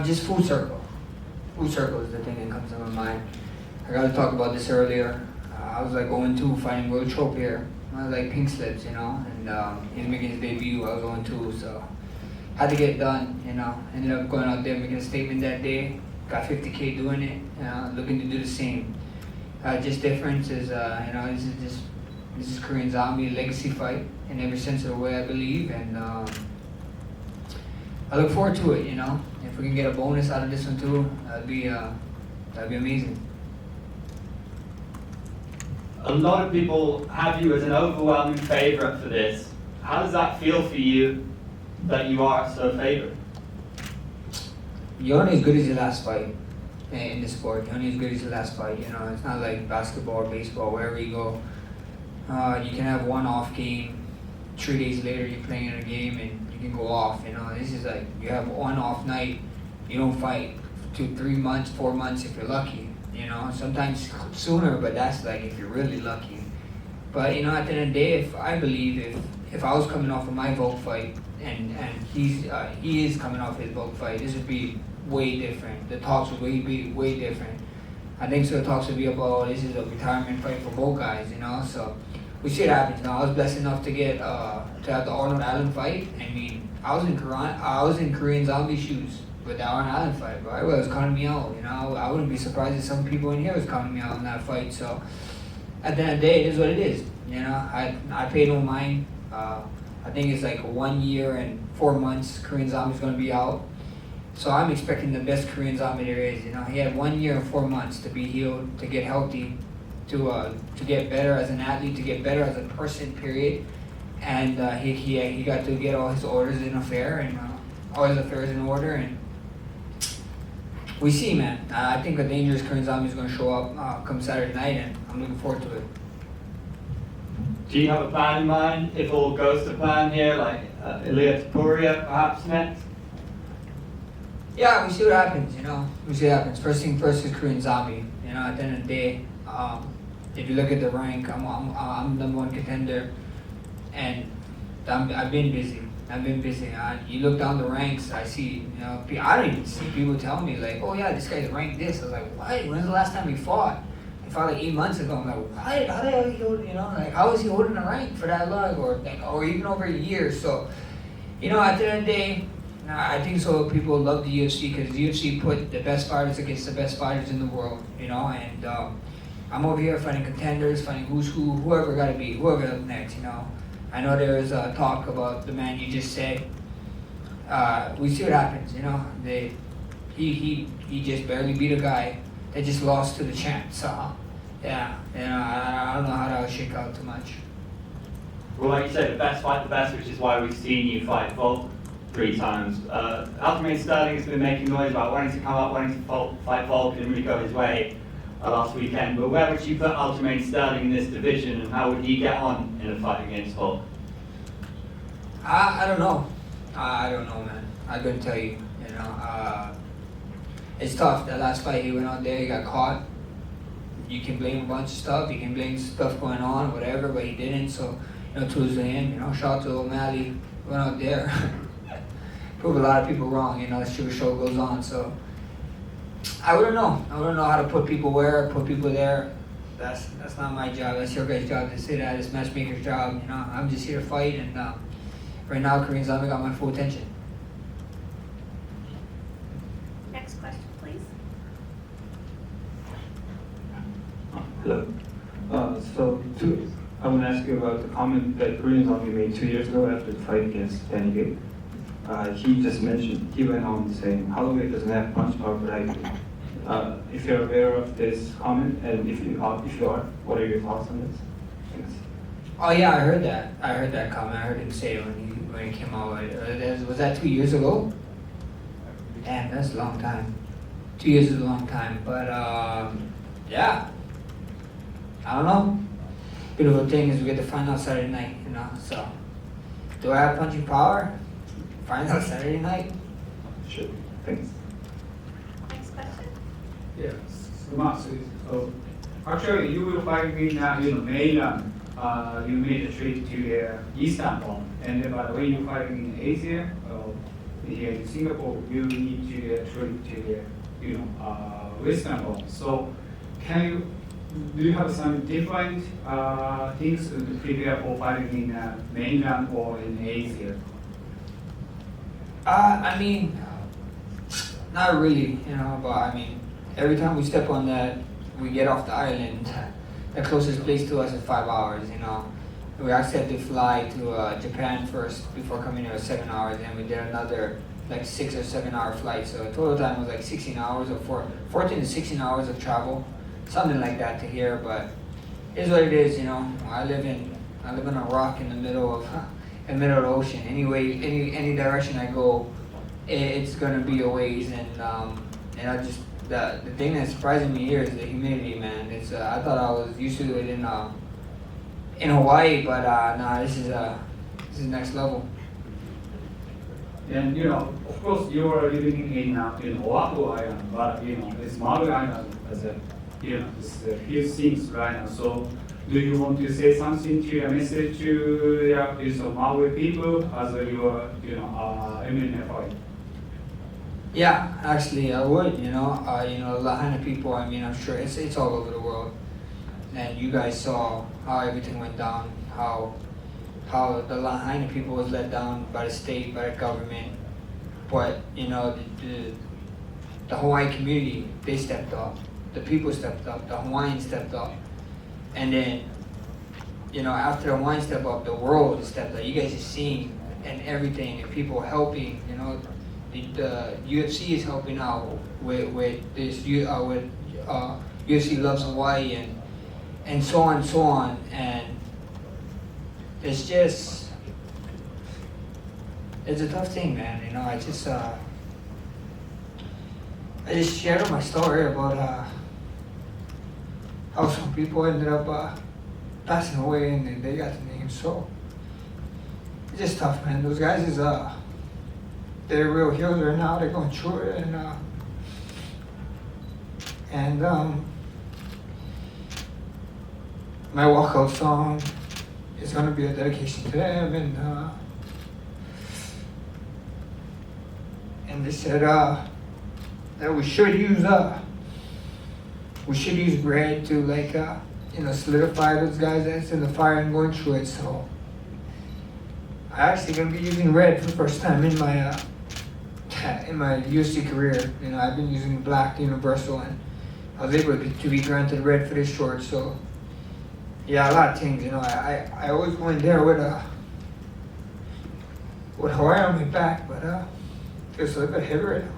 Just food circle. Food circle is the thing that comes to my mind. I got to talk about this earlier. I was like 0-2 fighting World Trope here. I was like pink slips, you know, and he was making his debut. I was 0-2, so had to get it done, you know. Ended up going out there making a statement that day. Got 50K doing it, you know, looking to do the same. Just difference is, you know, this is Korean Zombie legacy fight in every sense of the way, I believe, and I look forward to it, you know. If we can get a bonus out of this one too, that'd be amazing. A lot of people have you as an overwhelming favorite for this. How does that feel for you that you are so favored? You're only as good as your last fight in the sport. You're only as good as your last fight. You know, it's not like basketball or baseball. Wherever you go, you can have one off game. 3 days later, you're playing in a game and you can go off. You know, this is like you have one off night. You don't fight for 2, 3 months, 4 months if you're lucky. You know, sometimes sooner, but that's like if you're really lucky. But you know, at the end of the day, if I was coming off of my Volk fight and he is coming off his Volk fight, this would be way different. The talks would be way different. I think so. The talks would be about this is a retirement fight for both guys. You know, so we see it happen. Now, I was blessed enough to get to have the Arnold Allen fight. I mean, I was in Korean Zombie shoes with the Arnold Allen fight, bro. Everybody was counting me out. You know, I wouldn't be surprised if some people in here was counting me out in that fight. So at the end of the day, it is what it is. You know, I pay no mind. I think it's like 1 year and 4 months. Korean Zombie's gonna be out. So I'm expecting the best Korean Zombie there is. You know, he had 1 year and 4 months to be healed, to get healthy, to get better as an athlete, to get better as a person. Period. And he got to get all his orders in affair and all his affairs in order. And we see, man. I think a dangerous Korean Zombie is going to show up come Saturday night, and I'm looking forward to it. Do you have a plan in mind if all goes to plan here, like Ilia Topuria perhaps next? Yeah, we see what happens, you know. We see what happens. First thing first is Korean Zombie. You know, at the end of the day, if you look at the rank, I'm number one contender, and I've been busy. You look down the ranks, I see, you know, I don't even see people tell me like, oh yeah, this guy's ranked this. I was like, what? When's the last time he fought? He fought like 8 months ago. I'm like, what? How the hell he hold, you know, like how is he holding the rank for that long, or even over a year? So, you know, at the end of the day, I think so. People love the UFC because the UFC put the best fighters against the best fighters in the world, you know, and I'm over here fighting contenders, fighting who's who, whoever got to be, whoever up next, you know. I know there is talk about the man you just said. We see what happens, you know. He just barely beat a guy that just lost to the champ. So, yeah, you know, I don't know how that will shake out too much. Well, like you said, the best fight the best, which is why we've seen you fight Volk 3 times. Aljamain Sterling has been making noise about wanting to come up, wanting to fight Volk, and really go his way last weekend. But where would you put Aljamain Sterling in this division, and how would he get on in a fight against Volk? I don't know. I don't know, man. I couldn't tell you. You know, it's tough. That last fight, he went out there, he got caught. You can blame a bunch of stuff. You can blame stuff going on, whatever, but he didn't. So, you know, kudos to him. You know, shout out to O'Malley. Went out there, proved a lot of people wrong. You know, the sugar show goes on. So, I wouldn't know. I wouldn't know how to put people where, put people there. That's not my job. That's your guys' job to say that. It's matchmaker's job. You know, I'm just here to fight, and right now, Korean Zombie got my full attention. Next question, please. Hello. I want to ask you about the comment that Korean Zombie made 2 years ago after the fight against Danny Gate. He just mentioned, he went on saying, Holloway doesn't have punch power, but I do. If you're aware of this comment, and if you are, what are your thoughts on this? Thanks. Oh yeah, I heard that. I heard that comment. I heard him say it when he came out. Was that 2 years ago? Damn, that's a long time. 2 years is a long time. But yeah, I don't know. Beautiful thing is we get to find out Saturday night, you know. So, do I have punching power? Find out Saturday night. Sure. Thanks. Next question. Yes, so actually you will fight in mainland. You made a trip to Istanbul, and by the way, you fight in Asia, here in Singapore, you need to trip to the, Istanbul. So, do you have some different things to prepare for fighting in mainland or in Asia? I mean, not really, but I mean, every time we step on that, we get off the island. The closest place to us is 5 hours, We actually had to fly to Japan first before coming here, 7 hours, and we did another like 6 or 7 hour flight. So total time was like 16 hours or 14 to 16 hours of travel, something like that to here. But it is what it is, I live in a rock in the middle of the ocean. Anyway, any direction I go, it's gonna be a ways. And I just the thing that's surprising me here is the humidity, man. It's I thought I was used to it in Hawaii, but nah, this is next level. And of course, you are living in Oahu Island, but it's Maui Island as a it's a few things right now. So, do you want to say something to a message to these Maui people as you are MMA fight? Yeah, actually, I would. Lahaina people. I mean, I'm sure it's all over the world, and you guys saw how everything went down, how the Lahaina people was let down by the state, by the government, but the Hawaiian community, they stepped up, the people stepped up, the Hawaiians stepped up, and then after the Hawaiians stepped up, the world stepped up. You guys are seeing and everything, and people helping. The UFC is helping out with this with UFC Loves Hawaii and so on, and it's a tough thing, man. I just shared my story about how some people ended up passing away and they got the name. So it's just tough, man. Those guys is they're real heroes right now. They're going through it, and my walkout song is gonna be a dedication to them, and they said that we should use bread to solidify those guys that's in the fire and going through it. So I actually gonna be using red for the first time in my UFC career. I've been using black universal, and I was able to be granted red for this short. So yeah, a lot of things. I always go in there with Hawaii on my back, but it's a little bit heavier.